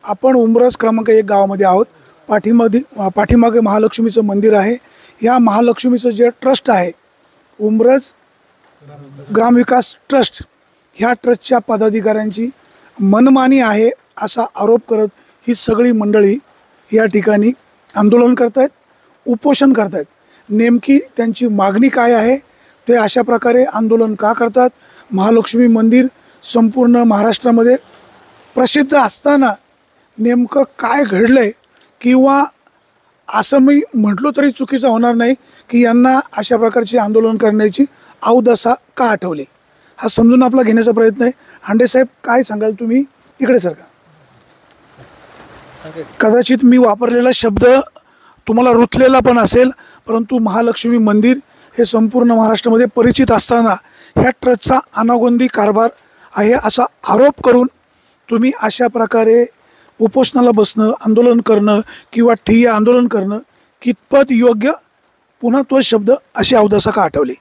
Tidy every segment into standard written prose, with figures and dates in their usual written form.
आपण उंबरज क्रमांक 1 गावामध्ये आहोत। पाठीमागे महालक्ष्मीचं मंदिर आहे। या महालक्ष्मीचं जे ट्रस्ट आहे उंबरज ग्रामविकास ट्रस्ट, ह्या ट्रस्टच्या पदाधिकाऱ्यांची मनमानी आहे असा आरोप करत ही सगळी मंडळी या ठिकाणी आंदोलन करतायत, उपोषण करतायत। नेमकी त्यांची मागणी काय आहे, ते अशा प्रकारे आंदोलन का करतात? महालक्ष्मी मंदिर संपूर्ण महाराष्ट्रामध्ये प्रसिद्ध असताना नेमकं काय घडलंय, किंवा असं मी म्हटलो तरी चुकीचं होणार नाही की यांना अशा प्रकारचे आंदोलन करण्याची अवदशा का आठवली, हा समजून आपला घेण्याचा प्रयत्न आहे। हांडे साहेब, काय सांगाल तुम्ही? इकडे सरका। कदाचित मी वापरलेला शब्द तुम्हाला रुतलेला पण असेल, परंतु महालक्ष्मी मंदिर हे संपूर्ण महाराष्ट्रामध्ये परिचित असताना ह्या ट्रस्टचा अनागोंदी कारभार आहे असा आरोप करून तुम्ही अशा प्रकारे उपोषणाला बसणं, आंदोलन करणं किंवा ठिय्या आंदोलन करणं कितपत योग्य? पुन्हा तो शब्द अशी अवदशा का आठवली?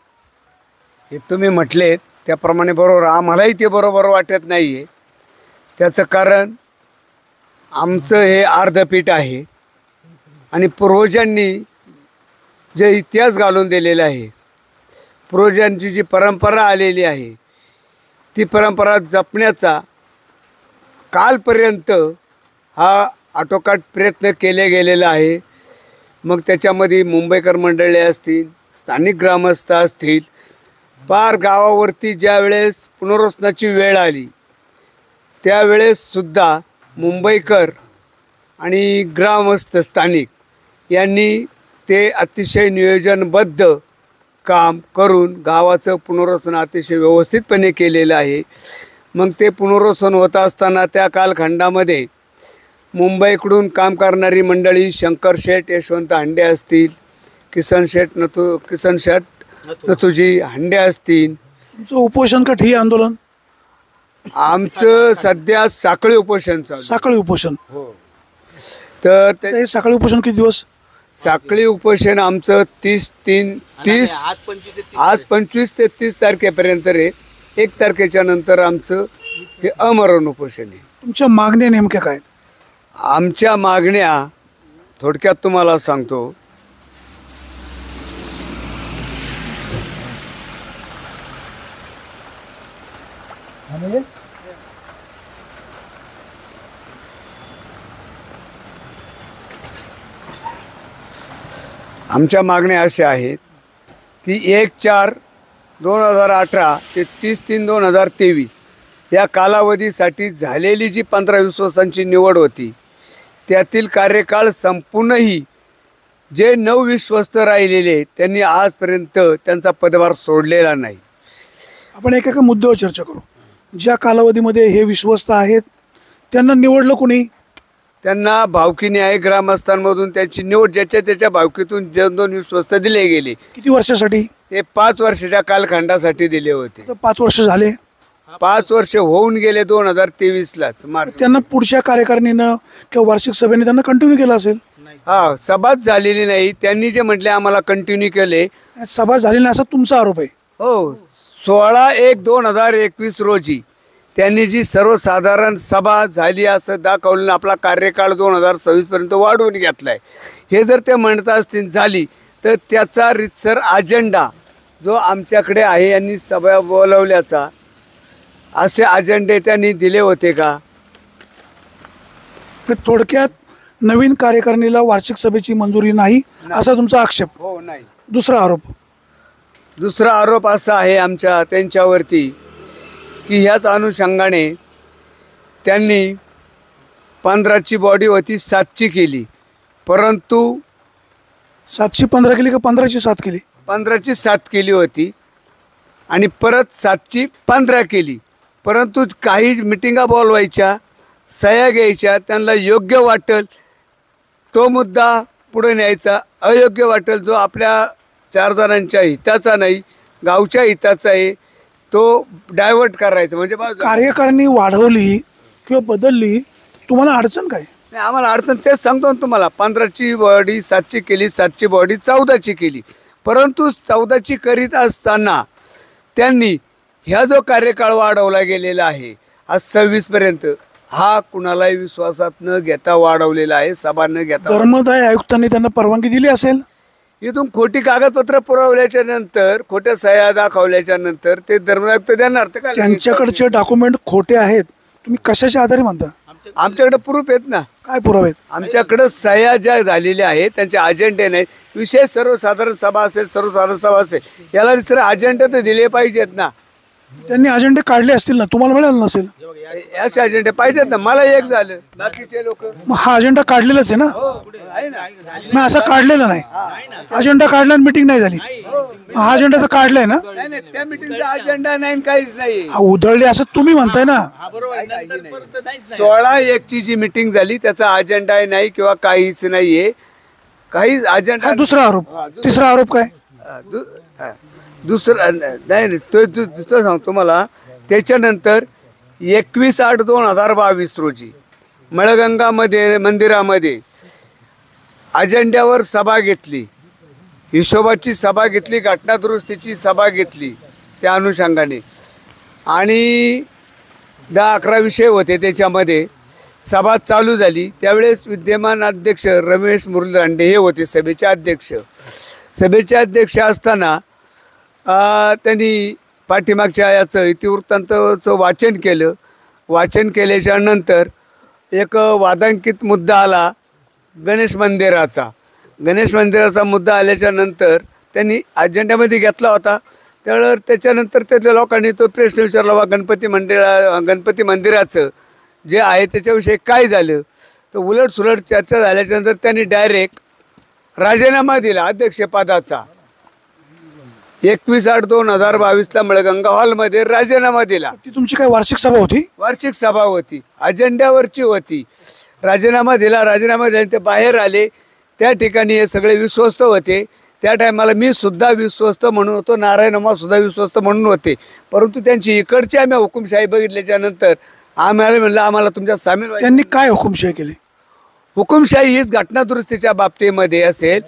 हे तुम्ही म्हटलेत त्याप्रमाणे बरोबर, आम्हालाही ते बरोबर वाटत नाही आहे। त्याचं कारण आमचं हे अर्धपीठ आहे आणि पूर्वजांनी जे इतिहास घालून दिलेला आहे, पूर्वजांची जी परंपरा आलेली आहे, ती परंपरा जपण्याचा कालपर्यंत हा आटोकाट प्रयत्न केले गेलेला आहे। मग त्याच्यामध्ये मुंबईकर मंडळी असतील, स्थानिक ग्रामस्थ असतील, पार गावावरती ज्या वेळेस पुनर्वसनाची वेळ आली त्यावेळेससुद्धा मुंबईकर आणि ग्रामस्थ स्थानिक यांनी ते अतिशय नियोजनबद्ध काम करून गावाचं पुनर्वसन अतिशय व्यवस्थितपणे केलेलं आहे। मग ते पुनर्वसन होत असताना त्या कालखंडामध्ये मुंबईकडून काम करणारी मंडळी शंकर शेठ यशवंत हांडे असतील, किसन शेठ नथुजी हांडे असतील। तुमचं उपोषण का ठिय्या आंदोलन? आमचं सध्या साखळी उपोषण चालू। साखळी उपोषण? हो। तर ते साखळी उपोषण किती दिवस? साखळी उपोषण आमचं 30 आज 25 ते 30 तारखेपर्यंत रे। 1 तारखेच्या नंतर आमचं हे अमरण उपोषण आहे। तुमच्या मागण्या नेमक्या काय? आमच्या मागण्या थोडक्यात तुम्हाला सांगतो। आमच्या मागण्या अशा आहेत की 1/4/2018 ते 30/3/2023 या कालावधीसाठी झालेली जी 15-20 वर्षांची निवड होती, त्यातील कार्यकाळ संपूर्णही जे 9 विश्वस्त राहिलेले त्यांनी आजपर्यंत त्यांचा पदभार सोडलेला नाही। आपण एका मुद्द्यावर चर्चा करू। ज्या कालावधीमध्ये हे विश्वस्त आहेत त्यांना निवडलं कोणी? त्यांना भावकीने आहे, ग्रामस्थांमधून त्यांची निवड ज्याच्या त्याच्या भावकीतून 2 विश्वस्त दिले गेले। किती वर्षासाठी? ते 5 वर्षाच्या कालखंडासाठी दिले होते। 5 वर्ष झाले? 5 वर्ष होऊन गेले 2023लाच मार्च। त्यांना पुढच्या कार्यकारिणीनं किंवा वार्षिक सभेने त्यांना कंटिन्यू केलं असेल? हा, सभाच झालेली नाही। त्यांनी जे म्हटले आम्हाला कंटिन्यू केले। सभा झाली नाही असा तुमचा आरोप आहे? हो। 16/1/2021 रोजी त्यांनी जी सर्वसाधारण सभा झाली असं दाखवलं, आपला कार्यकाळ 2026 पर्यंत वाढवून घेतलाय। हे जर ते म्हणत असतील झाली तर त्याचा रितसर अजेंडा जो आमच्याकडे आहे, यांनी सभा बोलवल्याचा असे अजेंडे त्यांनी दिले होते का? थोडक्यात नवीन कार्यकारिणीला वार्षिक सभेची मंजुरी नाही असा तुमचा आक्षेप? हो, नाही। दुसरा आरोप असा आहे आमच्या त्यांच्यावरती की ह्याच अनुषंगाने त्यांनी 15ची बॉडी होती 7ची केली, परंतु 7ची 15 केली का 15ची 7 केली? 15ची 7 केली होती आणि परत 7ची 15 केली, परंतु काही मिटिंगा बोलवायच्या, सह्या घ्यायच्या, त्यांना योग्य वाटेल तो मुद्दा पुढे न्यायचा, अयोग्य वाटेल जो आपल्या 4 जणांच्या हिताचा नाही, गावच्या हिताचा आहे, तो डायव्हर्ट करायचा। म्हणजे कार्यकारिणी वाढवली किंवा बदलली, तुम्हाला अडचण काय? नाही, आम्हाला अडचण तेच सांगतो ना तुम्हाला। 15ची बॉडी 7ची केली, 7ची बॉडी 14ची केली, परंतु 14ची करीत असताना त्यांनी ह्या जो कार्यकाळ वाढवला गेलेला आहे आज 26 पर्यंत, हा कुणालाही विश्वासात न घेता वाढवलेला आहे. सभा न घेता धर्मदाय आयुक्तांनी त्यांना परवानगी दिली असेल. इथून खोटी कागदपत्र पुरवल्याच्या नंतर, खोट्या सह्या दाखवल्याच्या नंतर ते धर्मदायुक्त देणार. ते काय त्यांच्याकडचे डॉक्युमेंट खोटे आहेत, तुम्ही कशाच्या आधारे म्हणता? आमच्याकडे प्रूफ आहेत ना. काय पुरावे आहेत? आमच्याकडे सह्या ज्या झालेल्या आहेत त्यांचे अजेंडे नाहीत. विशेष सर्वसाधारण सभा असेल, सर्वसाधारण सभा असेल, याला दुसरे अजेंडे तर दिले पाहिजेत ना. त्यांनी अजेंडे काढले असतील ना, तुम्हाला मिळालं नसेल. असे अजेंडे पाहिजेत ना. मला एक झालं, बाकीचे लोक मग हा अजेंडा काढलेलाच आहे ना. आहे ना. मग असं काढलेलं नाही. अजेंडा काढला आणि मिटिंग नाही झाली. हा अजेंडा तर काढलाय ना. नाही नाही, त्या मिटिंगचा अजेंडा नाही, काहीच नाही. हा उधळले असं तुम्ही म्हणताय ना. 16/1 जी मिटिंग झाली त्याचा अजेंडा नाही किंवा काहीच नाहीये. काहीच अजेंडा. हा दुसरा आरोप. तिसरा आरोप काय? दुसरा नाही, तो दुसरं सांगतो मला. त्याच्यानंतर 21/8/2022 रोजी मळगंगामध्ये मंदिरामध्ये अजेंड्यावर सभा घेतली, हिशोबाची सभा घेतली, घटनादुरुस्तीची सभा घेतली त्या अनुषंगाने. आणि 10-11 विषय होते त्याच्यामध्ये. सभा चालू झाली त्यावेळेस विद्यमान अध्यक्ष रमेश मुरली दांडे हे होते सभेचे अध्यक्ष. सभेचे अध्यक्ष असताना त्यांनी पाठीमागच्या याचं इतिवृत्तांताचं वाचन केलं. वाचन केल्याच्या नंतर एक वादांकित मुद्दा आला गणेश मंदिराचा. गणेश मंदिराचा मुद्दा आल्याच्या नंतर त्यांनी अजेंड्यामध्ये घेतला होता. त्यावेळेवर त्याच्यानंतर त्यातल्या लोकांनी तो प्रश्न विचारला, वा गणपती मंदिराचं जे आहे त्याच्याविषयी काय झालं. तर उलटसुलट चर्चा झाल्याच्यानंतर त्यांनी डायरेक्ट राजीनामा दिला अध्यक्षपदाचा. 21/8/2022 मळगंगा हॉलमध्ये राजीनामा दिला. ती तुमची काय वार्षिक सभा होती? वार्षिक सभा होती, अजेंड्यावरची होती. राजीनामा दिला. राजीनामा दिला ते बाहेर आले. त्या ठिकाणी हे सगळे विश्वस्त होते. त्या टायमाला मी सुद्धा विश्वस्त म्हणून होतो, नारायणमा सुद्धा विश्वस्त म्हणून होते. परंतु त्यांची इकडची आम्ही हुकुमशाही बघितल्याच्या नंतर आम्हाला म्हणलं आम्हाला तुमच्या सामील व्हायचं. त्यांनी काय हुकुमशाही केली? हुकुमशाही हीच घटनादुरुस्तीच्या बाबतीमध्ये असेल.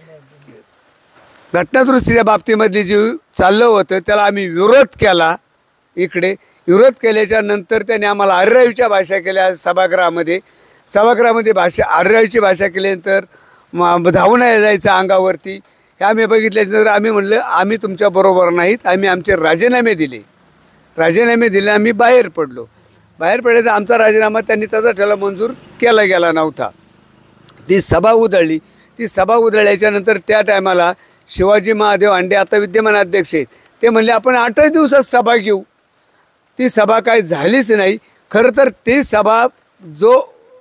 घटनादुरुस्तीच्या बाबतीमधली जी चाललं होतं त्याला आम्ही विरोध केला. इकडे विरोध केल्याच्या नंतर त्यांनी आम्हाला आर्यरावीच्या भाषा केल्या सभागृहामध्ये. आर्यरावीची भाषा केल्यानंतर धावून जायचं अंगावरती. हे आम्ही बघितल्यानंतर आम्ही म्हणलं आम्ही तुमच्याबरोबर नाहीत. आम्ही आमचे राजीनामे दिले. आम्ही बाहेर पडलो. बाहेर पडल्यानंतर आमचा राजीनामा त्यांनी तसा ठेवला, मंजूर केला गेला नव्हता. ती सभा उधळल्याच्या नंतर त्या टायमाला शिवाजी महादेव हांडे आता विद्यमान अध्यक्ष आहेत. ते म्हणले आपण 8 दिवसात सभा घेऊ. ती सभा काय झालीच नाही. खरं तर ती सभा जो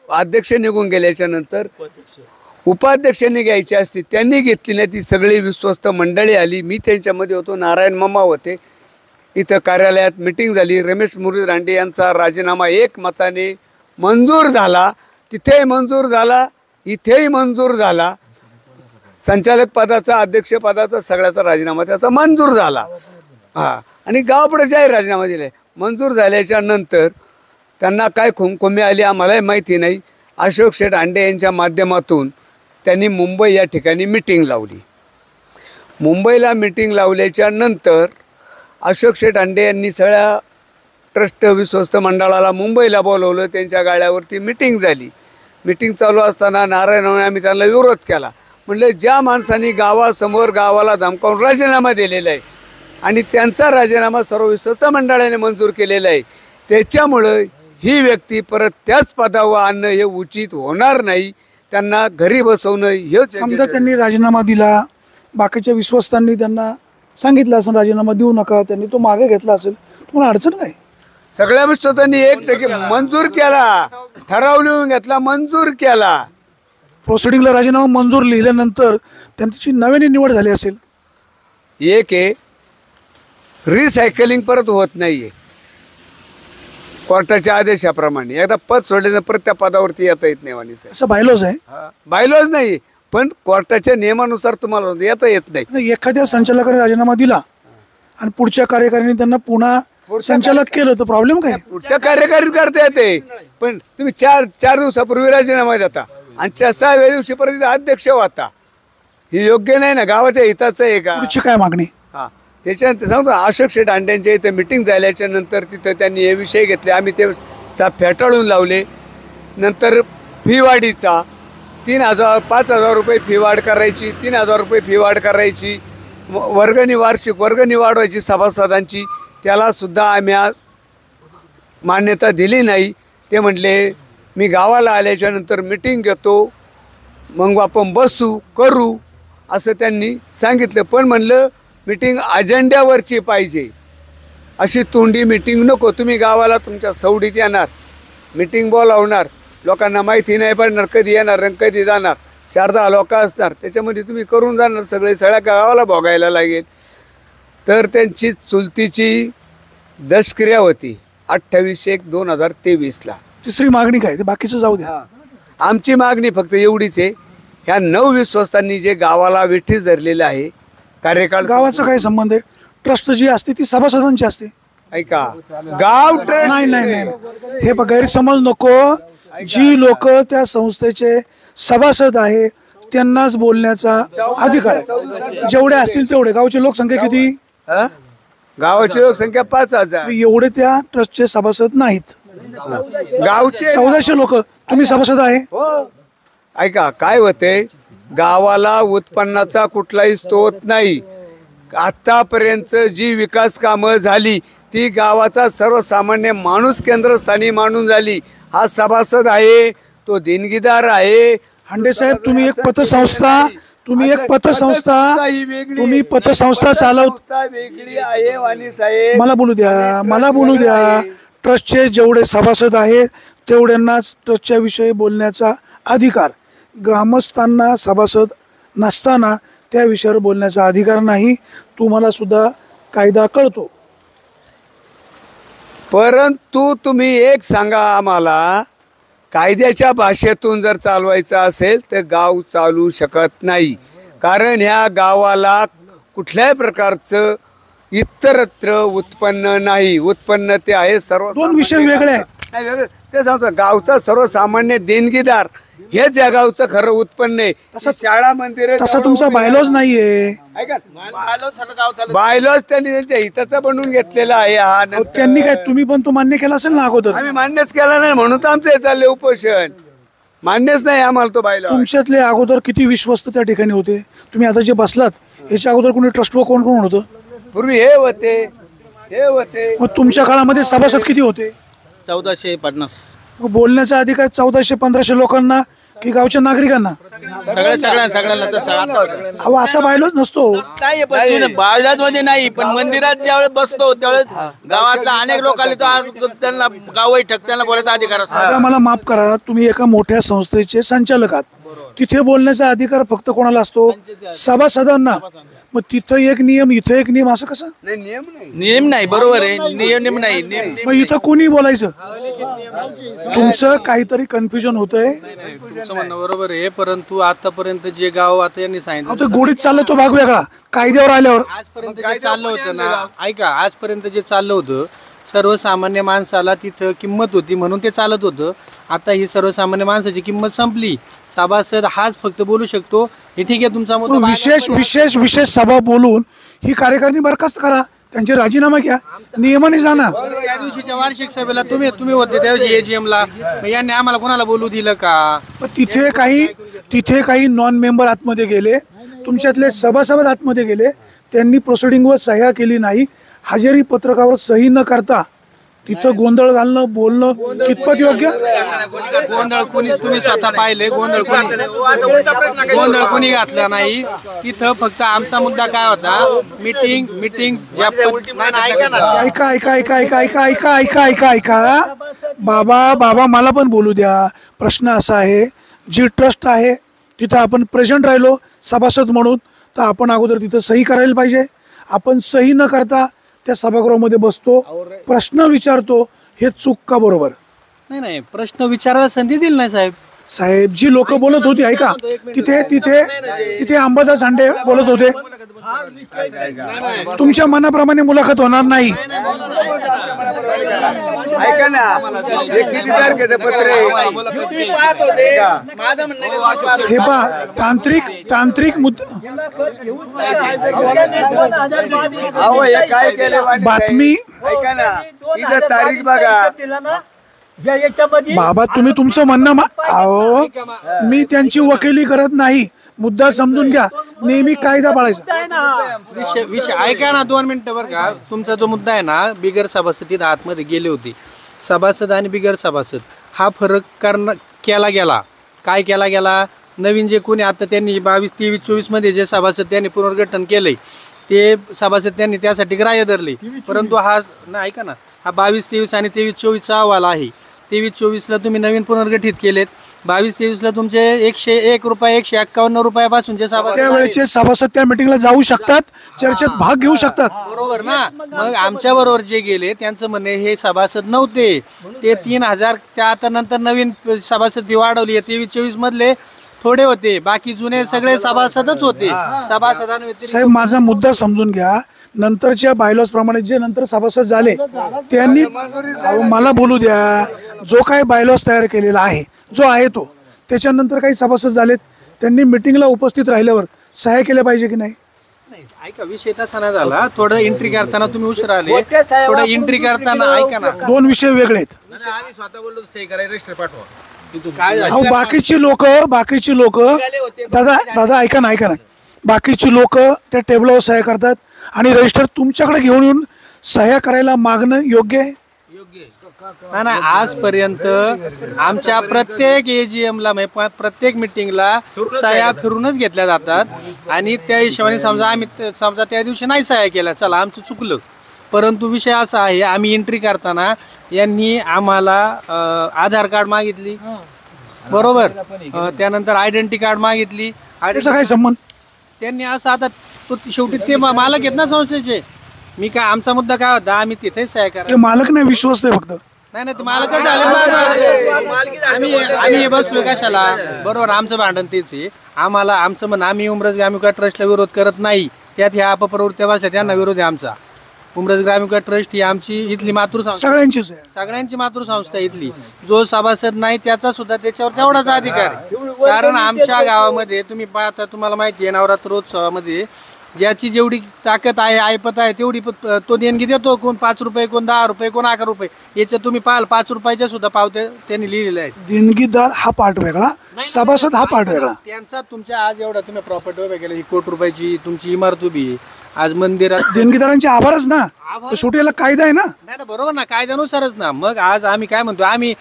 अध्यक्ष निघून गेल्याच्या नंतर उपाध्यक्षांनी घ्यायची असती, त्यांनी घेतली नाही. ती सगळी विश्वस्त मंडळी आली. मी त्यांच्यामध्ये होतो, नारायण मामा होते. इथं कार्यालयात मिटिंग झाली. रमेश मुरली दांडे यांचा राजीनामा एकमताने मंजूर झाला. तिथेही मंजूर झाला, इथेही मंजूर झाला. संचालक पदाचा, अध्यक्षपदाचा सगळ्याचा राजीनामा त्याचा मंजूर झाला. आणि गावापुढे जाहीर राजीनामा दिला. मंजूर झाल्याच्या नंतर त्यांना काय खुमखुमी आली आम्हालाही माहिती नाही. अशोक शेठ हांडे यांच्या माध्यमातून त्यांनी मुंबई या ठिकाणी मिटिंग लावली. मुंबईला मिटिंग लावल्याच्या नंतर अशोक शेठ हांडे यांनी सगळ्या ट्रस्ट विश्वस्त मंडळाला मुंबईला बोलवलं. त्यांच्या गाड्यावरती मिटिंग झाली. मिटिंग चालू असताना नारायणने आम्ही त्यांना विरोध केला. म्हणलं ज्या माणसांनी गावासमोर गावाला धमकावून राजीनामा दिलेला आहे आणि त्यांचा राजीनामा सर्व विश्वस्त मंडळाने मंजूर केलेला आहे, त्याच्यामुळं ही व्यक्ती परत त्याच पदावर आणणं हे उचित होणार नाही. त्यांना घरी बसवणं हे. समजा त्यांनी राजीनामा दिला, बाकीच्या विश्वस्तांनी त्यांना सांगितलं असेल राजीनामा देऊ नका, त्यांनी तो मागे घेतला असेल, तुम्हाला अडचण काय? सगळ्या विश्वस्तांनी 1% मंजूर केला. ठराव लिहून घेतला, मंजूर केला. प्रोसिडिंगला राजीनामा मंजूर लिहिल्यानंतर त्यांची नव्याने निवड झाली असेल. एक आहे रिसायकलिंग परत होत नाहीये कोर्टाच्या आदेशाप्रमाणे. एकदा पद सोडल्यानंतर परत त्या पदावरती येता येत नाही. वाणी असं बायलॉज आहे? बायलॉज नाही, पण कोर्टाच्या नियमानुसार तुम्हाला येता येत नाही. एखाद्या संचालकाने राजीनामा दिला आणि पुढच्या कार्यकारिणी त्यांना पुन्हा संचालक केलं तर प्रॉब्लेम काय? पुढच्या कार्यकारी करता येते, पण तुम्ही चार दिवसापूर्वी राजीनामा देता आणि 6व्या दिवशी परत अध्यक्ष होता. हे योग्य नाही ना. गावाच्या हिताचं आहे का? पुढची काय मागणी? त्याच्यानंतर सांगतो अशोक शेठ हांडेंच्या इथं मिटिंग झाल्याच्या नंतर तिथं त्यांनी हे विषय घेतले. आम्ही ते फेटाळून लावले. नंतर फी वाढीचा 3,000 5,000 रुपये फी वाढ करायची, 3,000 रुपये फी वाढ करायची, वर्गणी वार्षिक वर्गणी वाढवायची सभासदांची, त्यालासुद्धा आम्ही मान्यता दिली नाही. ते म्हटले मी गावाला आल्याच्यानंतर मिटिंग घेतो, मग आपण बसू करू असं त्यांनी सांगितलं. पण म्हणलं मिटिंग अजेंड्यावरची पाहिजे, अशी तोंडी मिटिंग नको. तुम्ही गावाला तुमच्या सवडीत येणार, मिटिंग बोलावणार, लोकांना माहिती नाही पडणार कधी येणार आणि कधी जाणार, 4-10 लोक असणार, त्याच्यामध्ये तुम्ही करून जाणार सगळ्या गावाला भोगायला लागेल. तर त्यांची चुलतीची दशक्रिया होती 28/1/2023ला. तिसरी मागणी काय ते बाकीचं जाऊ द्या. आमची मागणी फक्त एवढीच आहे, ह्या 9 विश्वस्तांनी जे गावाला वेठीस धरलेलं आहे कार्यकाळ. गावाचा काय संबंध आहे? ट्रस्ट जी असते ती सभासदांची असते. ऐका, गाव ट्रस्ट नाही नाही नाही नाही. हे गैरसमज नको. जी लोक त्या संस्थेचे सभासद आहे त्यांनाच बोलण्याचा अधिकार आहे. जेवढे असतील तेवढे. गावची लोकसंख्या किती? हं? गावाची लोकसंख्या 5,000. एवढे त्या ट्रस्टचे सभासद नाहीत. गावचे 1400 लोक. तुम्ही सभासद आहे? हो. ऐका काय होते, गावाला उत्पन्नाचा कुठलाही स्रोत नाही. आतापर्यंत जी विकास कामं झाली ती गावाचा सर्वसामान्य माणूस केंद्रस्थानी मानून झाली. हा सभासद आहे, तो देणगीदार आहे. हांडे साहेब, तुम्ही एक पतसंस्था चालवता. वेगळी आहे वाणी साहेब. मला बोलू द्या. ट्रस्टचे जेवढे सभासद आहेत तेवढ्यांनाच ट्रस्टच्या विषयी बोलण्याचा अधिकार. ग्रामस्थांना सभासद नसताना त्या विषयावर बोलण्याचा अधिकार नाही. तुम्हाला सुद्धा कायदा कळतो. परंतु तुम्ही एक सांगा आम्हाला, कायद्याच्या भाषेतून जर चालवायचं असेल तर गाव चालू शकत नाही. कारण ह्या गावाला कुठल्याही प्रकारचं इतरत्र उत्पन्न नाही. उत्पन्न ते आहे सर्व. दोन विषय वेगळे आहेत. नाही वेगळं ते सांगतो. गावचा सर्वसामान्य देणगीदार हेच या गावचं खरं उत्पन्न आहे. शाळा मंदिर तसा तुमचा बायलॉज नाहीये. बायलॉज त्यांनी त्यांच्या हिताचा बनवून घेतलेला आहे. हा त्यांनी काय, तुम्ही पण तो मान्य केला असेल ना अगोदर? आम्ही मान्यच केला नाही म्हणून तर आमचं हे चाललंय उपोषण. मान्यच नाही आम्हाला तो बायलॉज. तुमच्यातले अगोदर किती विश्वस्त त्या ठिकाणी होते? तुम्ही आता जे बसलात याच्या अगोदर कोणी ट्रस्ट वर कोण कोण होतं? पूर्वी हे होते. मग तुमच्या काळामध्ये सभासद किती होते? 1450. मग बोलण्याचा अधिकार 1400-1500 लोकांना की गावच्या नागरिकांना? सगळ्यांना तसं अहो असा बायलॉज नसतो. नाही, पण बाजारात मध्ये नाही, पण मंदिरात ज्यावेळेस बसतो त्यावेळेस गावातल्या अनेक लोकांना तो आज त्यांना गाव बैठक त्यांना बोलायचा अधिकार असतो. आता मला माफ करा, तुम्ही एका मोठ्या संस्थेचे संचालक आहात. तिथे बोलण्याचा अधिकार फक्त कोणाला असतो? सभासदांना. मग तिथं एक नियम इथं एक नियम, असं कसं? नियम नाही, बरोबर आहे, नियम नाही. मग इथं कोणी बोलायचं? तुमचं काहीतरी कन्फ्युजन होतंय. तुमचं म्हणणं बरोबर आहे, परंतु आतापर्यंत जे गाव आता यांनी सांगितलं, तो गोडीत चाललं तो भाग वेगळा. कायद्यावर आल्यावर आजपर्यंत जे चाललं होतं ना, ऐका, आजपर्यंत जे चाललं होतं सर्वसामान्य माणसाला तिथं किंमत होती म्हणून ते चालत होतं. आता ही सर्वसामान्य माणसाची किंमत संपली. सभासद हाच फक्त बोलू शकतो. हे ठीक आहे तुमचा मुद्दा. विशेष सभा बोलून ही कार्यकारिणी बरखास्त करा, त्यांचे राजीनामा घ्या, नियमाने जाणार. त्या दिवशीच्या वार्षिक सभेला तुम्ही होते त्या दिवशी AGM ला. यांनी आम्हाला कोणाला बोलू दिलं का? तिथे काही नॉन मेंबर आतमध्ये गेले, तुमच्यातले सभासद आतमध्ये गेले, त्यांनी प्रोसिडिंगवर सह्या केली नाही. हजेरी पत्रकावर सही न करता तिथं गोंधळ घालणं, बोलणं कितपत योग्य? गोंधळ कोणी, तुम्ही स्वतः पाहिले, गोंधळ कोणी घातला नाही. तिथं फक्त आमचा मुद्दा काय होता, मीटिंग ऐका बाबा मला पण बोलू द्या. प्रश्न असा आहे, जी ट्रस्ट आहे तिथं आपण प्रेझेंट राहिलो सभासद म्हणून, तर आपण अगोदर तिथं सही करायला पाहिजे. आपण सही न करता त्या सभागृहामध्ये बसतो, प्रश्न विचारतो, हे चूक का बरोबर? नाही, प्रश्न विचारायला संधी दिली नाही साहेब. जी लोक बोलत होती, ऐका, तिथे अंबादास हांडे बोलत होते. तुमच्या मनाप्रमाणे मुलाखत होणार नाही. ऐका ना, हे किती तारखेचं पत्र आहे? हे पहा, तांत्रिक मुद्दा. अहो हे काय केलं बातमी. ऐका ना, इथं तारीख बघा. बाबा तुम्ही तुमचं म्हणणं अहो मी त्यांची वकिली करत नाही, मुद्दा समजून घ्या. नेहमी कायदा पाळायचा. विषय ऐका ना 2 मिनिटं बरं का. तुमचा जो मुद्दा आहे ना, बिगर सभासद तिथं आतमध्ये गेले होते. सभासद आणि बिगर सभासद हा फरक केला गेला. काय केला गेला? नवीन जे कोणी आता त्यांनी 22, 23, 24 मध्ये जे सभासद त्यांनी पुनर्गठन केलंय ते सभासद त्यांनी त्यासाठी ग्राह्य धरले. परंतु हा ना ऐका ना, हा 22, 23 आणि 23, 24चा अहवाल आहे. 23, 24ला तुम्ही नवीन पुनर्गठित केलेत. 22, 23ला तुमचे 101 रुपये 151 रुपयापासून जे सभासद त्यावेळेचे सभासद त्या मिटिंगला जाऊ शकतात, चर्चेत भाग घेऊ शकतात. बरोबर ना. मग आमच्या बरोबर जे गेले त्यांचं म्हणणे हे सभासद नव्हते, ते 3000 त्या आता नंतर नवीन सभासद फी वाढवली. 23, 24 मधले थोडे होते, बाकी जुने सगळे सभासदच होते. सभासदांव्यतिरिक्त साहेब माझा मुद्दा समजून घ्या. नंतरच्या बायलॉज प्रमाणे जे नंतर सभासद झाले त्यांनी मला बोलू द्या. जो काही बायलॉज तयार केलेला आहे जो आहे तो, त्याच्यानंतर काही सभासद झालेत त्यांनी मिटिंगला उपस्थित राहिल्यावर सह्या केल्या पाहिजे की नाही? ऐका, विषय तसा नाही झाला. थोडं एंट्री करताना तुम्ही उशीर आले. थोडं एंट्री करताना ऐका ना, 2 विषय वेगळे आहेत. आम्ही स्वतः बोललो सही करायला रजिस्टर पाठवा. काय अहो बाकीची लोक दादा ऐका ना, बाकीची लोक त्या टेबलावर सह्या करतात आणि रजिस्टर तुमच्याकडे घेऊन येऊन सह्या करायला मागणं योग्य आहे? नाही, आजपर्यंत आमच्या प्रत्येक AGM ला प्रत्येक मिटिंगला सह्या फिरूनच घेतल्या जातात आणि त्या हिशोबाने समजा त्या दिवशी नाही सह्या केल्या, चला आमचं चुकलं. परंतु विषय असा आहे, आम्ही एंट्री करताना यांनी आम्हाला आधार कार्ड मागितली, बरोबर, त्यानंतर आयडेंटिटी कार्ड मागितली. त्याचा काय संबंध? त्यांनी असं आता शेवटी ते मालक आहेत ना संस्थेचे. मी काय, आमचा मुद्दा काय होता, आम्ही तिथेच सह्या करा. ते मालक नाही, विश्वस्त आहे फक्त. नाही ते मालकच झाले ना. आम्ही बसलो कशाला? बरोबर, आमचं भांडण तेच आहे. आमचं म्हणणं, आम्ही उमरज ग्रामविकास ट्रस्टला विरोध करत नाही. त्यात ह्या अपप्रवृत्त्या बसल्या त्यांना विरोध आहे आमचा. उमरज ग्रामविकास ट्रस्ट ही आमची इथली मातृसंस्था, सगळ्यांचीच आहे, सगळ्यांची मातृसंस्था इथली. जो सभासद नाही त्याचा सुद्धा त्याच्यावर तेवढाच अधिकार आहे. कारण आमच्या गावामध्ये तुम्ही पाहता, तुम्हाला माहिती आहे, नवरात्रोत्सवामध्ये ज्याची जेवढी ताकद आहे, ऐपत आहे, तेवढी तो देणगी देतो. कोण 5 रुपये, कोण 10 रुपये, कोण 11 रुपये. याच्यात तुम्ही पाहाल 5 रुपयाच्या सुद्धा पावत्या त्यांनी लिहिलेल्या आहेत. देणगीदार हा पार्ट वेगळा, सभासद हा पार्ट वेगळा. त्यांचा तुमच्या आज एवढा तुम्ही प्रॉपर्टी उभ्या केली, 1 कोटी रुपयाची तुमची इमारत उभी आहे. आज मंदिरात देणगीदारांचे आभारच ना, शेवटी याला कायदा आहे ना. नाही बरोबर ना, कायद्यानुसारच ना. मग आज आम्ही काय म्हणतो, आम्ही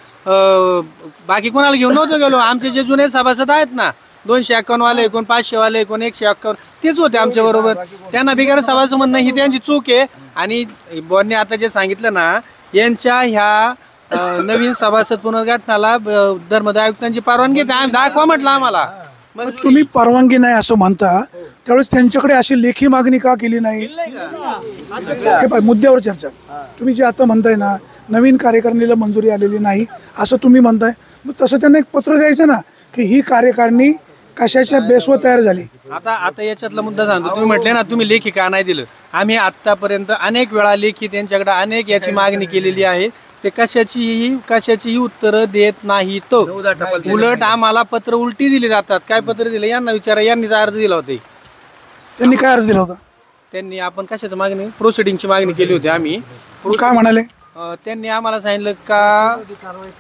बाकी कोणाला घेऊन नव्हतो गेलो. आमचे जे जुने सभासद आहेत ना, 251 वाले, कोण 500 वाले, कोण 151, तेच होते आमच्या बरोबर. त्यांना बिगर सभासद म्हणणं ही त्यांची चूक आहे. आणि बॉनने आता जे सांगितलं ना, यांच्या ह्या नवीन सभासद पुनर्गठनाला धर्मदाय आयुक्तांची परवानगी दाखवा म्हटलं आम्हाला. मग तुम्ही परवानगी नाही असं म्हणता, त्यावेळेस त्यांच्याकडे अशी लेखी मागणी का केली नाही? हे पाय मुद्द्यावर चर्चा. तुम्ही जे आता म्हणताय ना, नवीन कार्यकारिणीला मंजुरी आलेली नाही असं तुम्ही म्हणताय, मग तसं त्यांना एक पत्र द्यायचं ना की ही कार्यकारिणी कशाच्या बेसवर तयार झाली. आता याच्यातला मुद्दा सांगतो. तुम्ही म्हटले ना, तुम्ही लेखी का नाही दिलं. आम्ही आतापर्यंत अनेक वेळा लेखी त्यांच्याकडे अनेक याची मागणी केलेली आहे. ते कशाचीही उत्तरं देत नाहीत. उलट आम्हाला पत्र उलटी दिली जातात. काय पत्र दिले यांना विचारा, यांनी अर्ज दिला होता. त्यांनी काय अर्ज दिला होता? त्यांनी आपण कशाची मागणी, प्रोसिडिंगची मागणी केली होती आम्ही. काय म्हणाले? त्यांनी आम्हाला सांगितलं का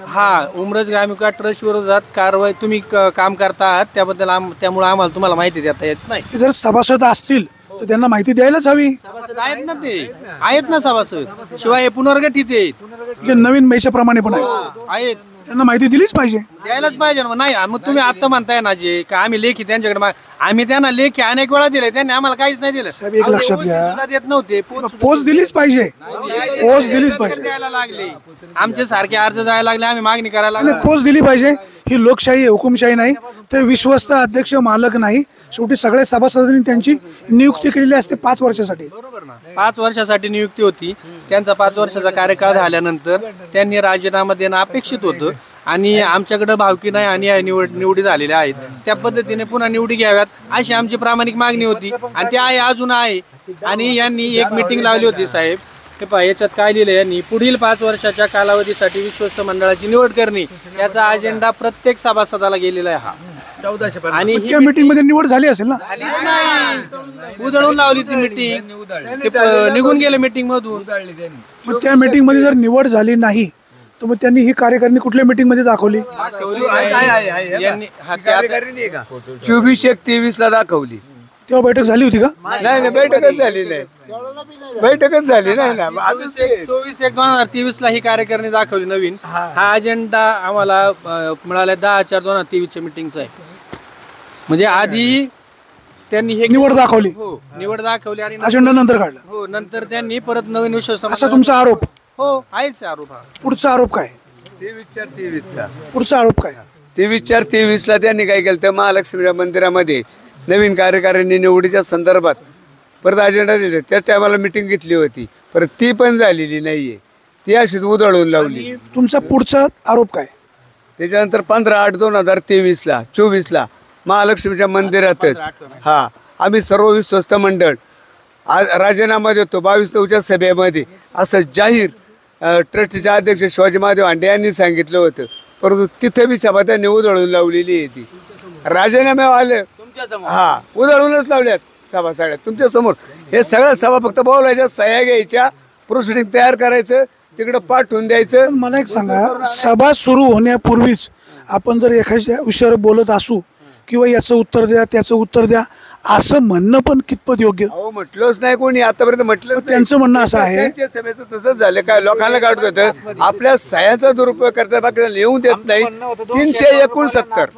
हा उमरज ग्रामविकास ट्रस्ट विरोधात कारवाई तुम्ही काम करता आहात, त्याबद्दल त्यामुळे आम्हाला तुम्हाला माहिती देता येत नाही. जर सभासद असतील तर त्यांना माहिती द्यायलाच हवी. सभासद आहेत ना, ते आहेत ना सभासद, शिवाय हे पुनर्गठित आहेत जे नवीन मेच्या प्रमाणे पण आहेत, त्यांना माहिती दिलीच पाहिजे, द्यायलाच पाहिजे. नाही मग तुम्ही आता म्हणताय ना जे का आम्ही लेखी त्यांच्याकडे आम्ही त्यांना लेखी अनेक वेळा दिले, त्यांनी आम्हाला काहीच नाही दिलं. साहेब एक लक्षात घ्या, देत नव्हते. पोच दिलीच पाहिजे, पोच दिलीच पाहिजे. द्यायला लागले आमचे सारखे अर्ज द्यायला लागले, आम्ही मागणी करायला लागलो. पोच दिली पाहिजे. ही लोकशाही आहे, हुकुमशाही नाही. ते विश्वस्त अध्यक्ष मालक नाही. शेवटी सगळ्या सभासदांनी त्यांची नियुक्ती केलेली असते 5 वर्षासाठी. बरोबर ना, 5 वर्षासाठी नियुक्ती होती. त्यांचा 5 वर्षाचा कार्यकाळ झाल्यानंतर त्यांनी राजीनामा देणं अपेक्षित होतं. आणि आमच्याकडे भावकी नाही आणि निवडी झालेल्या आहेत, त्या पद्धतीने पुन्हा निवडी घ्याव्यात अशी आमची प्रामाणिक मागणी होती. आणि ते आहे, अजून आहे. आणि यांनी एक मीटिंग लावली होती साहेब. हे पहा, याच्यात काय लिहिलं यांनी, पुढील 5 वर्षाच्या कालावधीसाठी विश्वस्त मंडळाची निवड करणे याचा अजेंडा प्रत्येक सभासदाला गेलेला आहे. हा 1400 आणि त्या मीटिंग मध्ये निवड झाली असेल ना? झालीच नाही, उधळून लावली ती मीटिंग, निघून गेले मीटिंग मधून. मग त्या मीटिंग मध्ये जर निवड झाली नाही तर मग त्यांनी ही कार्यकारिणी कुठल्या मीटिंगमध्ये दाखवली? यांनी हा ते आता- 24/1/23 दाखवली. तेव्हा बैठक झाली होती का? नाही बैठकच झाली नाही. बैठकच झाली नाही ना. 24/1/2023 ही कार्यकारिणी दाखवली नवीन. हा अजेंडा आम्हाला मिळाला 10/4/2023च्या मीटिंगचा आहे. म्हणजे आधी त्यांनी हे निवड दाखवली, हो निवड दाखवली आणि अजेंडा नंतर काढला, हो नंतर त्यांनी परत नवीन विश्वास असा तुमचा आरोप. हो आहेच आरोप हा. पुढचा आरोप काय? 23/4/23 पुढचा आरोप काय? 23/4/23 त्यांनी काय केलं तर महालक्ष्मीच्या मंदिरामध्ये नवीन कार्यकारिणी निवडीच्या संदर्भात परत अजेंडा दिले. त्याच टायमाला मिटिंग घेतली होती, परत ती पण झालेली नाहीये. ती अशीच उधळून लावली. तुमचा पुढचा आरोप काय? त्याच्यानंतर 15/8/2024 महालक्ष्मीच्या मंदिरातच आम्ही सर्व विश्वस्त मंडळ राजीनामा देतो 22/9च्या सभेमध्ये असं जाहीर ट्रस्टचे अध्यक्ष शिवाजी महादेव हांडे यांनी सांगितलं होतं. परंतु तिथं बी सभा त्यांनी उधळून लावलेली आहे. ती राजीनामे आले उधळूनच लावल्यात सभा सगळ्यात तुमच्या समोर. हे सगळ्या सभा फक्त बोलायच्या, सह्या घ्यायच्या, प्रोसिडिंग तयार करायचं, तिकडं पाठवून द्यायचं. मला एक सांगा, सभा सुरू होण्यापूर्वीच आपण जर एखाद्या विषयावर बोलत असू किंवा याचं उत्तर द्या त्याचं उत्तर द्या असं म्हणणं पण कितपत योग्य? अहो म्हटलंच नाही कोणी आतापर्यंत म्हटलं. त्यांचं म्हणणं असं आहे, त्यांच्या सभेचं तसंच झालं. काय लोकांना काढत होतं, आपल्या सह्याचा दुरुपयोग करता बाकी लिहून देत नाही. 369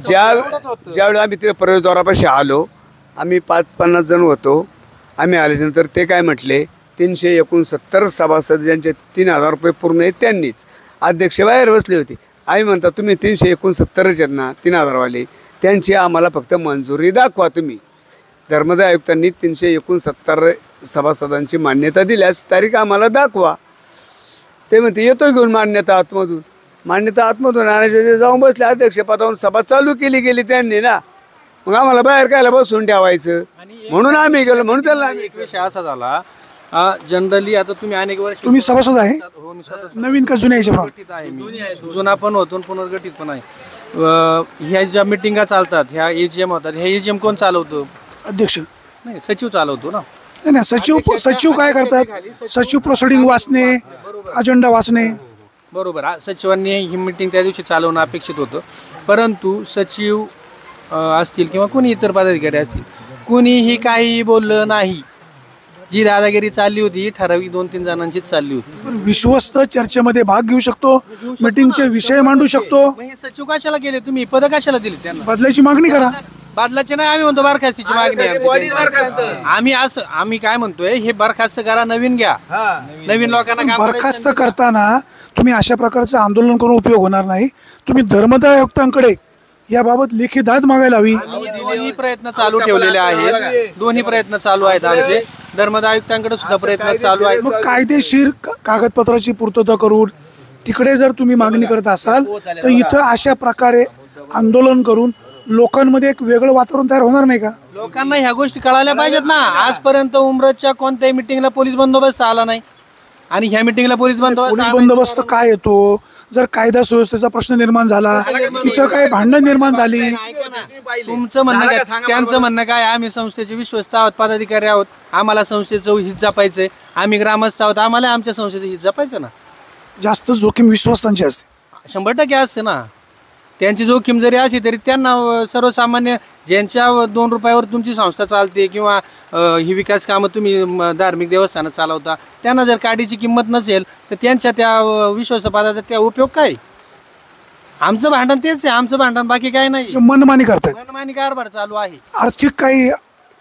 ज्यावेळी आम्ही तिथे प्रवेशद्वारापाशी आलो, आम्ही 50 जण होतो. आम्ही आल्यानंतर ते काय म्हटले, 369 सभासद ज्यांचे 3,000 रुपये पूर्ण आहेत त्यांनीच. अध्यक्ष बाहेर बसले होते. आम्ही म्हणता तुम्ही 369 आहेत ना 3,000 वाले, त्यांची आम्हाला फक्त मंजुरी दाखवा. तुम्ही धर्मदाय आयुक्तांनी 369 सभासदांची मान्यता दिल्यास तारीख आम्हाला दाखवा. ते म्हणते येतो घेऊन मान्यता आतमधून. मान्यता आतमधून आणायचे जाऊन बसले अध्यक्ष पदावरून. सभा चालू गेली त्यांनी ना. मग आम्हाला बाहेर कायला बसून ठेवायचं म्हणून आम्ही गेलो. म्हणून त्याला एक विषय असा झाला, जनरली आता तुम्ही अनेक वर्ष तुम्ही सभासद आहे हो मी स्वतः नवीन का जुन्या याच्या पुनर्गठित आहे. मी जुना पण होतो आणि पुनर्गठित पण आहे. ह्या ज्या मिटिंगा चालतात, ह्या एजीएम होतात, ह्या एजीएम कोण चालवतो? अध्यक्ष? नाही, सचिव चालवतो ना. नाही, सचिव काय करतात? सचिव प्रोसिडिंग वाचणे, अजेंडा वाचणे. बरोबर. सचिवांनी ही मिटिंग त्या दिवशी चालवणं अपेक्षित होतं. परंतु सचिव असतील किंवा कोणी इतर पदाधिकारी असतील, कुणीही काहीही बोललं नाही. जी दादागिरी चालली होती ठराविक 2-3 जणांचीच चालली होती. पण विश्वस्त चर्चेमध्ये भाग घेऊ शकतो, मीटिंगचे विषय मांडू शकतो. मग हे सचिव कशाला केले तुम्ही? पद कशाला दिली त्यांना? बदलायची मागणी करा. बदलाचे नाही, आम्ही म्हणतो बरखास्तीची मागणी आहे आमची. आम्ही काय म्हणतोय, हे बरखास्त करा, नवीन घ्या, नवीन लोकांना काम बरखास्त करताना तुम्ही अशा प्रकारचं आंदोलन करून उपयोग होणार नाही. तुम्ही धर्मदाय आयुक्तांकडे याबाबत लेखी दाद मागायला हवी. दोन्ही प्रयत्न चालू ठेवलेले आहेत. दोन्ही प्रयत्न चालू आहेत आमचे. धर्मदाय आयुक्तांकडे सुद्धा प्रयत्न चालू आहेत. मग कायदेशीर कागदपत्राची पूर्तता करून तिकडे जर तुम्ही मागणी करत असाल तर इथं अशा प्रकारे आंदोलन करून लोकांमध्ये एक वेगळं वातावरण तयार होणार नाही का? लोकांना ह्या गोष्टी कळायला पाहिजेत ना. आजपर्यंत उमरजच्या कोणत्याही मिटिंगला पोलीस बंदोबस्त आला नाही आणि ह्या मिटिंगला पोलीस बंदोबस्त काय येतो? जर कायदा सुव्यवस्थेचा प्रश्न निर्माण झाला, तिथं काय भांडण निर्माण झाली, तुमचं म्हणणं काय, त्यांचं म्हणणं काय, आम्ही संस्थेचे विश्वस्त आहोत, पदाधिकारी आहोत, आम्हाला संस्थेचं हित जपायचंय, आम्ही ग्रामस्थ आहोत, आम्हाला आमच्या संस्थेचं हित जपायचं ना. जास्त जोखीम विश्वस्तांची असते. 100% असते ना. त्यांची जोखीम जरी असली तरी त्यांना सर्वसामान्य ज्यांच्या 2 रुपयावर तुमची संस्था चालते किंवा ही विकास कामं तुम्ही धार्मिक देवस्थानात चालवता, त्यांना जर काडीची किंमत नसेल तर त्यांच्या त्या विश्वासपदाचा त्या उपयोग काय? आमचं भांडण तेच आहे, आमचं भांडण बाकी काय नाही. मनमानी करतात, मनमानी कारभार चालू आहे. आर्थिक काही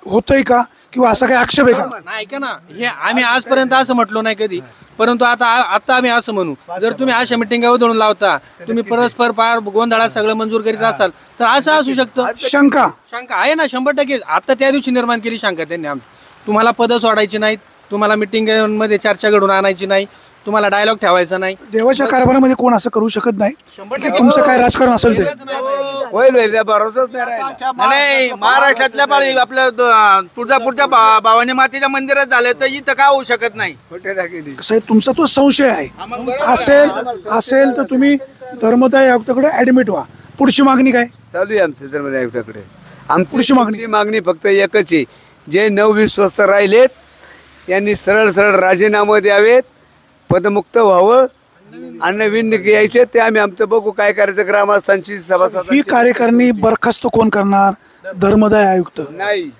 होतंय का किंवा असा काही आक्षेप आहे का? नाही का ना. हे आम्ही आजपर्यंत असं म्हटलो नाही कधी. परंतु आता आम्ही असं म्हणू, जर तुम्ही अशा मिटिंगा उधळून लावता, तुम्ही परस्पर पार गोंधळात सगळं मंजूर करीत असाल तर असं असू शकतं. शंका आहे ना 100%. आता त्या दिवशी निर्माण केली शंका त्यांनी. तुम्हाला पदं सोडायची नाहीत, तुम्हाला मिटिंगमध्ये चर्चा घडून आणायची नाही, तुम्हाला डायलॉग ठेवायचा नाही. देवाच्या कारभारामध्ये कोण असं करू शकत नाही. तुमचं काय राजकारण असेल ते होईल, भरोसाच नाही राहिला. नाही, महाराष्ट्रातल्या पाळी आपल्या तुळजापूरच्या भवानी मातेच्या मंदिरात झालं तर इथं का होऊ शकत नाही? कसं आहे, तुमचा तो संशय आहे. असेल तर तुम्ही धर्मदाय आयुक्ताकडे ऍडमिट व्हा. पुढची मागणी काय चालू आहे आमचं धर्मदाय आयुक्ताकडे? आमची पुढची मागणी फक्त एकच आहे, जे नवविश्वस्त राहिलेत यांनी सरळ राजीनामे द्यावेत, पदमुक्त व्हावं आणि नवीन यायचे ते आम्ही आमचं बघू काय करायचं ग्रामस्थांची सभासद ही कार्यकारिणी बरखास्त कोण करणार? धर्मदाय आयुक्त. नाही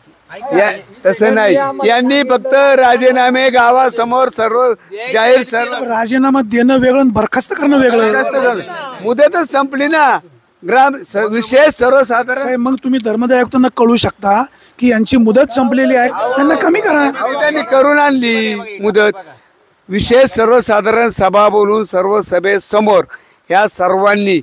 तसं नाही, यांनी फक्त राजीनामे गावासमोर सर्व जाहीर सर्व राजीनामा देणं वेगळं आणि बरखास्त करणं वेगळं. मुदतच संपली ना. विशेष सर्वसाधारण साहेब, मग तुम्ही धर्मदाय आयुक्तांना कळू शकता की यांची मुदत संपलेली आहे, त्यांना कमी करा. त्यांनी करून आणली मुदत. विशेष सर्वसाधारण सभा बोलून सर्व सभेसमोर ह्या सर्वांनी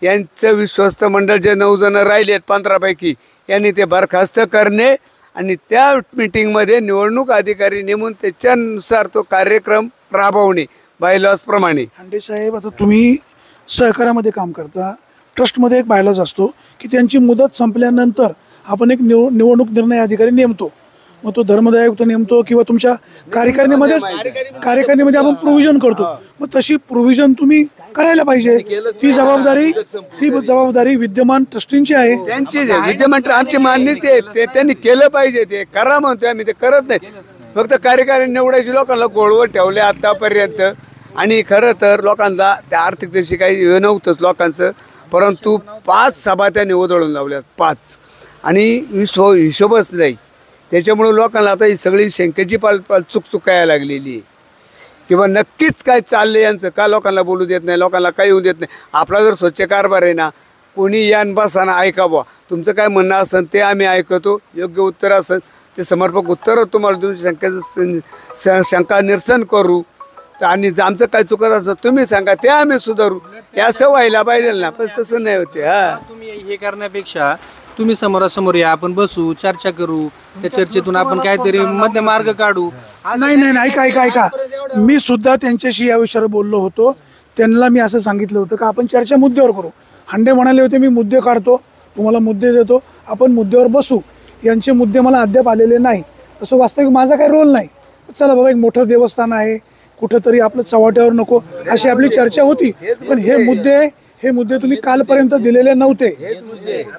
यांचं विश्वस्त मंडळ जे 9 जण राहिलेत 15 पैकी यांनी ते बरखास्त करणे आणि त्या मीटिंगमध्ये निवडणूक अधिकारी नेमून त्याच्यानुसार तो कार्यक्रम राबवणे बायलॉज प्रमाणे. हांडे साहेब, आता तुम्ही सहकारामध्ये काम करता, ट्रस्टमध्ये एक बायलॉज असतो की त्यांची मुदत संपल्यानंतर आपण एक निवडणूक निर्णय अधिकारी नेमतो. मग तो धर्मदाय आयुक्त नेमतो किंवा तुमच्या कार्यकारिणीमध्ये आपण प्रोव्हिजन करतो. मग तशी प्रोव्हिजन तुम्ही करायला पाहिजे. ती जबाबदारी विद्यमान ट्रस्टींची आहे. त्यांची विद्यमान आमची मान्यच ते त्यांनी केलं पाहिजे. ते करा म्हणतोय आम्ही, ते करत नाही. फक्त कार्यकारिणी निवडायची लोकांना गोळवत ठेवले आतापर्यंत. आणि खरं तर लोकांना त्या आर्थिकतेशी काही हे नव्हतंच लोकांचं, परंतु 5 सभा त्यांनी उधळून लावल्यात 5 आणि हिशोबच नाही. त्याच्यामुळे लोकांना आता ही सगळी शंकेची चुकायला लागलेली आहे किंवा नक्कीच काय चाललं यांचं. का लोकांना बोलू देत नाही, लोकांना काही होऊ देत नाही. आपला जर स्वच्छ कारभार आहे ना, कोणी यान बसाना ऐका बुवा, तुमचं काय म्हणणं असेल ते आम्ही ऐकतो. योग्य उत्तर असेल ते समर्पक उत्तर तुम्हाला तुमची शंका निरसन करू. आणि आमचं काय चुकत असं तुम्ही सांगा, ते आम्ही सुधारू. हे असं व्हायला पाहिजे ना, पण तसं नाही होते. तुम्ही हे करण्यापेक्षा तुम्ही समोरासमोर या, आपण बसू, चर्चा करू, त्या चर्चेतून आपण काहीतरी मध्य मार्ग काढू. नाही, ऐका. मी सुद्धा त्यांच्याशी या विषयावर बोललो होतो. त्यांना मी असं सांगितलं होतं का आपण चर्चा मुद्द्यावर करू. हांडे म्हणाले होते मी मुद्दे काढतो, तुम्हाला मुद्दे देतो, आपण मुद्द्यावर बसू. यांचे मुद्दे मला अद्याप आलेले नाही. तसं वास्तविक माझा काही रोल नाही. चला बाबा, एक मोठं देवस्थान आहे, कुठंतरी आपलं चव्हाट्यावर नको, अशी आपली चर्चा होती. पण हे मुद्दे तुम्ही कालपर्यंत दिलेले नव्हते.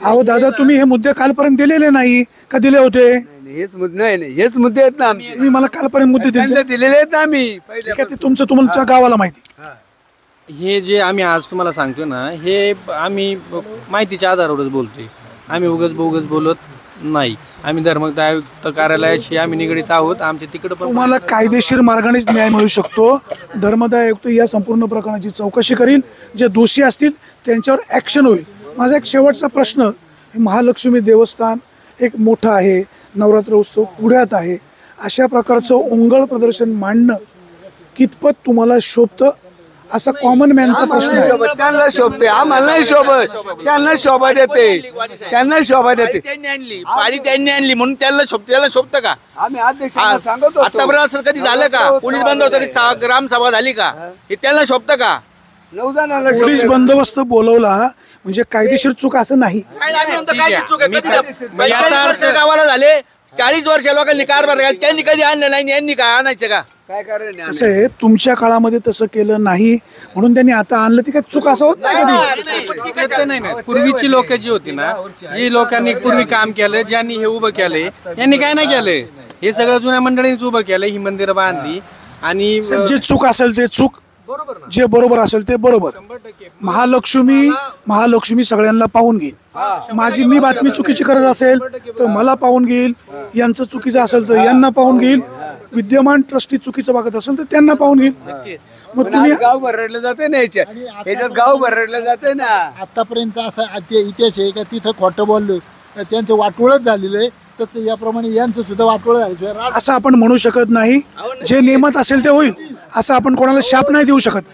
अहो दादा, तुम्ही हे मुद्दे कालपर्यंत दिलेले नाही का? दिले होते. हेच मुद्दे हेच मुद्दे आहेत ना आमचे. तुम्ही मला कालपर्यंत मुद्दे दिलेले आहेत ना आम्ही. ठीक आहे, ते तुमचं तुम्हाला गावाला माहिती. हे जे आम्ही आज तुम्हाला सांगतो ना, हे आम्ही माहितीच्या आधारावरच बोलतोय. आम्ही उगाच बोगस बोलत नाही. आम्ही धर्मदाय आयुक्त कार्यालयाशी आम्ही निगडीत आहोत. आमच्या तिकडं पण तुम्हाला कायदेशीर मार्गानेच न्याय मिळू शकतो. धर्मदाय आयुक्त या संपूर्ण प्रकरणाची चौकशी करील. जे दोषी असतील त्यांच्यावर ॲक्शन होईल. माझा एक शेवटचा प्रश्न, महालक्ष्मी देवस्थान एक मोठं आहे, नवरात्र उत्सव पुढ्यात आहे, अशा प्रकारचं ओंगळ प्रदर्शन मांडणं कितपत तुम्हाला शोभतं, असा कॉमन मॅनचा प्रश्न आहे. त्यांना शोभते, आम्हाला नाही शोभत. त्यांना शोभा देते, त्यांना शोभा देते. त्यांनी आणली पाळी, त्यांनी आणली म्हणून त्याला शोभतं का? आम्ही अध्यक्षांना सांगतो. आतापर्यंत असं कधी झालं का? पोलीस बंद होतं, कधी ग्रामसभा झाली का? हे त्यांना शोभतं का? 9 जणांना पोलीस बंदोबस्त बोलवला म्हणजे कायदेशीर चूक असं नाही. काय आम्ही म्हणतो काय ती चूक आहे? कधी 40 वर्ष गावाला झाले, 40 वर्ष लोकांनी कारभार केला, त्यांनी कधी आणलं नाही, यांनी काय आणायचं का? काय करायला कसं आहे, तुमच्या काळामध्ये तसं केलं नाही म्हणून त्यांनी आता आणलं. ती काय चूक असं होत नाही कधी. नाही. पूर्वीची लोक जी होती ना, जी लोकांनी पूर्वी काम केलं, ज्यांनी हे उभं केलंय, यांनी काय नाही केलंय. हे सगळं जुन्या मंडळींनीच उभं केलं, ही मंदिरं बांधली. आणि जे चूक असेल ते चूक, जे बरोबर असेल ते बरोबर. महालक्ष्मी सगळ्यांना पाहून घेईल. मी बातमी चुकीची करत असेल तर मला पाहून घेईल, यांचं चुकीचं असेल तर यांना पाहून घेईल, विद्यमान ट्रस्टी चुकीचं बघत असेल तर त्यांना पाहून घेईल. मग तुम्ही गाव भरडलं जाते ना, याच्यात गाव भरडलं जाते ना. आतापर्यंत असा इतिहास आहे का तिथं खोटं बोललं तर त्यांचं वाटोळच झालेलं आहे. तसं याप्रमाणे यांचं सुद्धा वाटोळं झालं. असं आपण म्हणू शकत नाही. जे नियमात असेल ते होईल, असं आपण कोणाला शाप नाही देऊ शकत.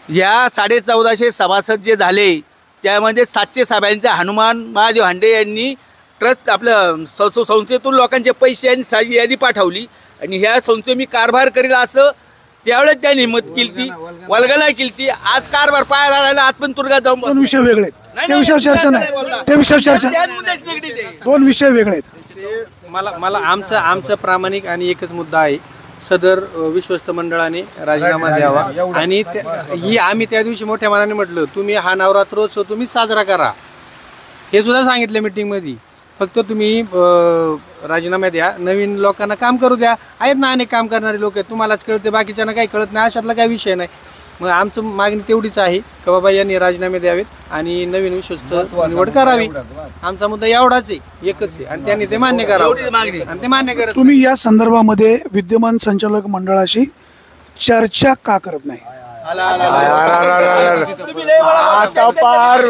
या 1450 सभासद जे झाले त्यामध्ये 700 सभ्यांचा हनुमान महादेव हांडे यांनी ट्रस्ट आपलं संस्थेतून लोकांचे पैसे आणि यादी पाठवली आणि ह्या संस्थे मी कारभार करील असं त्यावेळेस त्यांनी हिंमत केली ती, वल्गना केली ती. आज कारभार पाहायला राहिला, आज पण तुर्गात जाऊन दोन विषय वेगळे आहेत. त्या विषयावर चर्चा नाही, त्या विषयावर चर्चा. दोन विषय वेगळे आहेत. मला आमचा प्रामाणिक आणि एकच मुद्दा आहे, सदर विश्वस्त मंडळाने राजीनामा द्यावा. आणि ही आम्ही त्या दिवशी मोठ्या मनाने म्हटलं, तुम्ही हा नवरात्रोत्सव तुम्ही साजरा करा, हे सुद्धा सांगितलं मीटिंगमध्ये. फक्त तुम्ही राजीनामा द्या, नवीन लोकांना काम करू द्या. आहेत ना अनेक काम करणारे लोक आहेत, तुम्हालाच कळते, बाकीच्यांना काही कळत नाही, अशातला काही विषय नाही. मग आमचं मागणी तेवढीच आहे की बाबा यांनी राजीनामे द्यावेत आणि नवीन विश्वस्त निवड करावी. आमचा मुद्दा एवढाच आहे, एकच आहे, आणि त्यांनी ते मान्य करावं आणि ते मान्य करत तुम्ही या संदर्भामध्ये विद्यमान संचालक मंडळाशी चर्चा का करत नाही? आता पार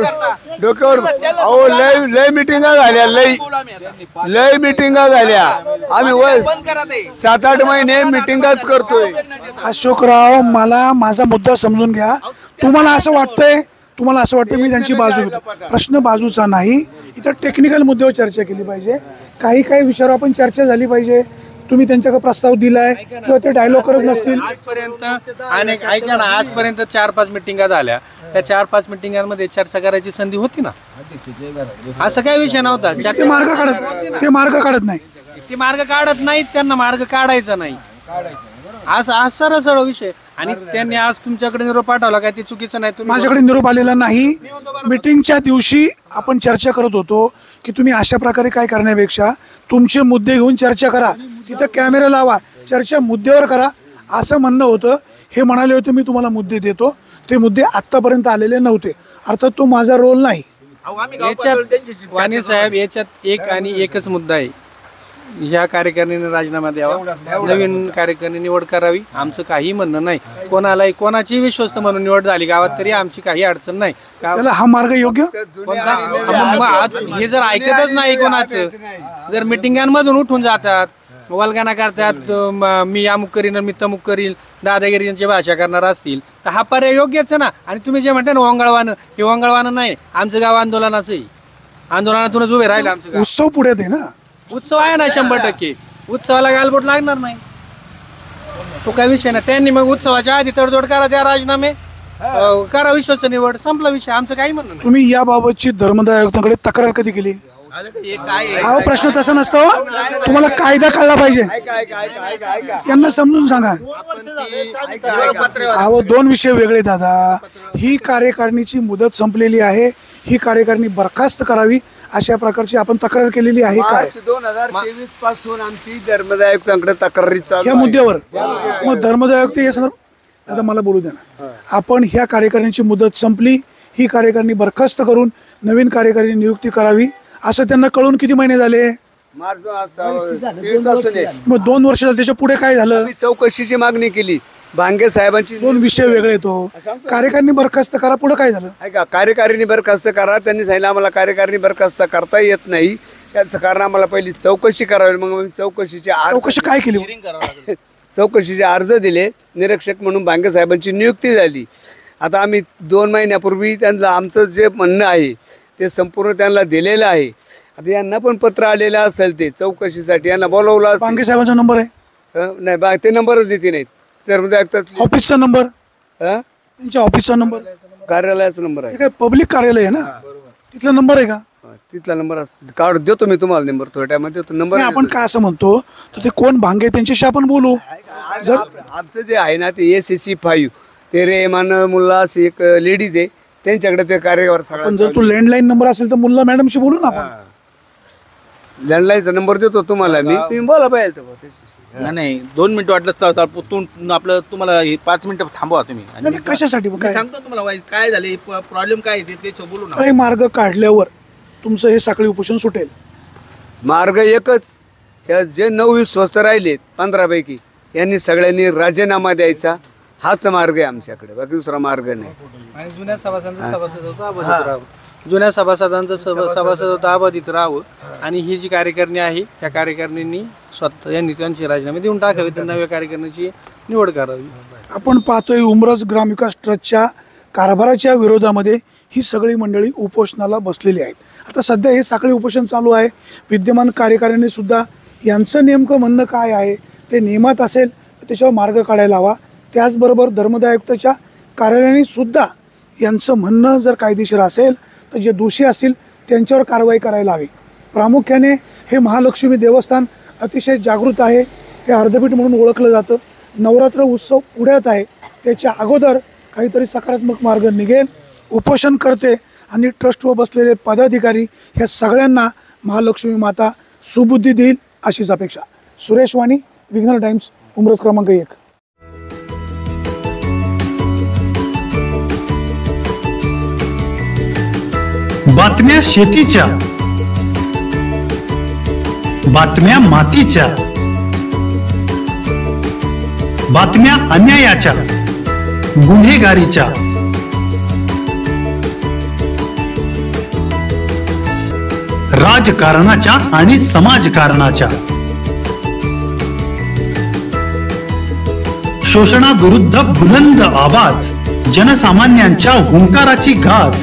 डोक्यावर अहो लय मिटिंगा झाल्या, लय मिटिंगा झाल्या. आम्ही 7-8 महिने मिटिंगाच करतोय. अशोकराव, मला माझा मुद्दा समजून घ्या. तुम्हाला असं वाटतंय मी त्यांची बाजू घेतो. प्रश्न बाजूचा नाही, इथं टेक्निकल मुद्द्यावर चर्चा केली पाहिजे. काही विषयावर आपण चर्चा झाली पाहिजे. तुम्ही त्यांच्याकडे प्रस्ताव दिलाय किंवा ते डायलॉग करत नसतील. आजपर्यंत अनेक ऐका ना, आजपर्यंत 4-5 मिटिंगा झाल्या. त्या 4-5 मिटिंगांमध्ये चर्चा करायची संधी होती ना, असं काही विषय नव्हता. ते मार्ग काढत नाही. ते मार्ग काढत नाहीत, त्यांना मार्ग काढायचा नाही, असा सरळ विषय. आणि त्यांनी आज तुमच्याकडे निरोप पाठवला काय, ते चुकीचं नाही. तुम्ही माझ्याकडे निरोप आलेला नाही. मीटिंगच्या दिवशी आपण चर्चा करत होतो की तुम्ही अशा प्रकारे काय करण्यापेक्षा तुमचे मुद्दे घेऊन चर्चा करा, तिथं कॅमेरा लावा, चर्चा मुद्द्यावर करा असं म्हणणं होतं. हे म्हणाले होते मी तुम्हाला मुद्दे देतो. ते मुद्दे आत्तापर्यंत आलेले नव्हते. अर्थात तो माझा रोल नाही. याच्यात वाणी साहेब, याच्यात एकच मुद्दा आहे. ह्या कार्यकारिणीने राजीनामा द्यावा, नवीन कार्यकारिणी निवड करावी. आमचं काही म्हणणं नाही. कोणाची विश्वस्त म्हणून निवड झाली गावात तरी आमची काही अडचण नाही. त्याला हा मार्ग योग्य. हे जर ऐकतच नाही कोणाचं, जर मिटिंगांमधून उठून जातात, वल्गना करतात, मी अमुक करीन मी तमुक करील, दादागिरीची भाषा करणार असतील, तर हा पर्याय योग्यच आहे ना. आणि तुम्ही जे म्हणता ना वंगळवानं, हे वंगळवानं नाही. आमचं गाव आंदोलनाचं आहे, आंदोलनातूनच उभे राहिलं आमचं गाव. उत्सव पुढ्यात आहे ना. उत्सव आहे ना, 100%. उत्सवाला गालबोट लागणार नाही, तो काय विषय नाही. त्यांनी मग उत्सवाच्या आधी तडजोड करा, त्या राजीनामे करा, विश्वास निवड, संपला विषय. आमचं काही म्हणणं नाही. तुम्ही याबाबतची धर्मदाय आयुक्तांकडे तक्रार कधी केली? हा प्रश्न तसा नसतो. तुम्हाला कायदा कळला पाहिजे, यांना समजून सांगा. अहो 2 विषय वेगळे दादा. ही कार्यकारिणीची मुदत संपलेली आहे, ही कार्यकारिणी बरखास्त करावी अशा प्रकारची आपण तक्रार केलेली आहे काय? 2023 पासून आमची धर्मदाय आयुक्तांकडे तक्रारी चालू या मुद्द्यावर. मग धर्मदाय आयुक्त या संदर्भात आता मला बोलू द्या ना. आपण ह्या कार्यकारिणीची मुदत संपली, ही कार्यकारिणी बरखास्त करून नवीन कार्यकारिणी नियुक्ती करावी असं त्यांना कळून किती महिने झाले? मार्च 23 पासून आहे. मग 2 वर्ष झाले. त्याच्या पुढे काय झालं? आम्ही चौकशीची मागणी केली भांगे साहेबांची. 2 विषय वेगळे येतो. कार्यकारिणी बरखास्त करा, पुढे काय झालं? ऐका, कार्यकारिणी बरखास्त करा. त्यांनी सांगितलं आम्हाला कार्यकारिणी बरखास्त करता येत नाही, त्याचं कारण आम्हाला पहिली चौकशी करावी. मग आम्ही चौकशी काय केली? चौकशीचे अर्ज दिले, निरीक्षक म्हणून भांगे साहेबांची नियुक्ती झाली. आता आम्ही 2 महिन्यापूर्वी त्यांना आमचं जे म्हणणं आहे ते संपूर्ण त्यांना दिलेलं आहे. आता यांना पण पत्र आलेलं असेल ते चौकशीसाठी, यांना बोलवलं असेल. भांगे साहेबांचा नंबर आहे? नाही, ते नंबरच देते नाहीत. तर ऑफिसचा नंबर, त्यांच्या ऑफिसचा नंबर, कार्यालयाचा नंबर आहे. काय पब्लिक कार्यालय आहे ना, तिथला नंबर आहे का? तिथला नंबर कार्ड देतो मी तुम्हाला, नंबर थोड्या टायमध्ये देतो नंबर. आपण काय असं म्हणतो तर ते कोण भांगे त्यांच्याशी आपण बोलू. जर आमचं जे आहे ना ते SSC 5 ते रेहमान मुल्ला अशी एक लेडीज आहे, त्यांच्याकडे ते कार्यवर. पण जर तू लँडलाईन नंबर असेल तर मुल्ला मॅडमशी बोलू ना आपण. लँडलाईनचा नंबर देतो तुम्हाला मी, तुम्ही बोला पाहिजे. नाही 2 मिनिटं वाटलं आपलं तुम्हाला 5 मिनिटं थांबवा तुम्ही. नाही, कशासाठी मी सांगतो तुम्हाला काय झाले, प्रॉब्लेम काय आहे ते बोलू ना. काही मार्ग काढल्यावर तुमचं हे साखळी उपोषण सुटेल. मार्ग एकच, जे 9 विश्वस्त राहिलेत 15 पैकी यांनी सगळ्यांनी राजीनामा द्यायचा, हाच मार्ग आहे आमच्याकडे, बाकी दुसरा मार्ग नाही. आणि जुन्या सभासदांचं सभासद होतं अबाधित राहावं, जुन्या सभासदांचं सभासद होतं अबाधित राहावं. आणि ही जी कार्यकारिणी आहे त्या कार्यकारिणींनी स्वतः यांनी त्यांचे राजीनामे देऊन टाकावे, तर नव्या कार्यकारिणीची निवड करावी. आपण पाहतोय उमरज ग्रामविकास ट्रस्टच्या कारभाराच्या विरोधामध्ये ही सगळी मंडळी उपोषणाला बसलेली आहेत. आता सध्या हे साखळी उपोषण चालू आहे. विद्यमान कार्यकारिणी सुद्धा यांचं नेमकं म्हणणं काय आहे ते नियमात असेल तर त्याच्यावर मार्ग काढायला हवा. त्याचबरोबर धर्मदाय आयुक्ताच्या कार्यालयाने सुद्धा यांचं म्हणणं जर कायदेशीर असेल तर जे दोषी असतील त्यांच्यावर कारवाई करायला हवी. प्रामुख्याने हे महालक्ष्मी देवस्थान अतिशय जागृत आहे. हे अर्धपीठ म्हणून ओळखलं जातं. नवरात्र उत्सव पुढ्यात आहे, त्याच्या अगोदर काहीतरी सकारात्मक मार्ग निघेल. उपोषण करते आणि ट्रस्टवर बसलेले पदाधिकारी ह्या सगळ्यांना महालक्ष्मी माता सुबुद्धी देईल अशीच अपेक्षा. सुरेश वाणी, विघ्नर टाइम्स, उमरज क्रमांक 1. बातम्या शेतीच्या, बातम्या मातीच्या, बातम्या अन्यायाच्या, गुन्हेगारीच्या, राजकारणाच्या आणि समाजकारणाच्या, शोषणाविरुद्ध बुलंद आवाज, जनसामान्यांच्या हुंकाराची गाज,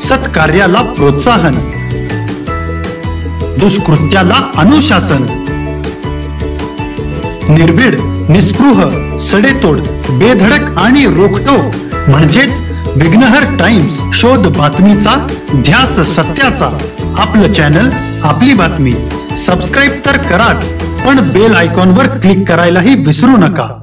सत्कार्याला प्रोत्साहन, दुष्कृत्याला अनुशासन, निर्भीड, निस्पृह, सडेतोड, बेधडक आणि रोखटोक म्हणजेच विघ्नहर टाइम्स. शोध बातमीचा, ध्यास सत्याचा. आपलं चॅनल, आपली बातमी. सबस्क्राईब तर कराच, पण बेल आयकॉनवर क्लिक करायलाही विसरू नका.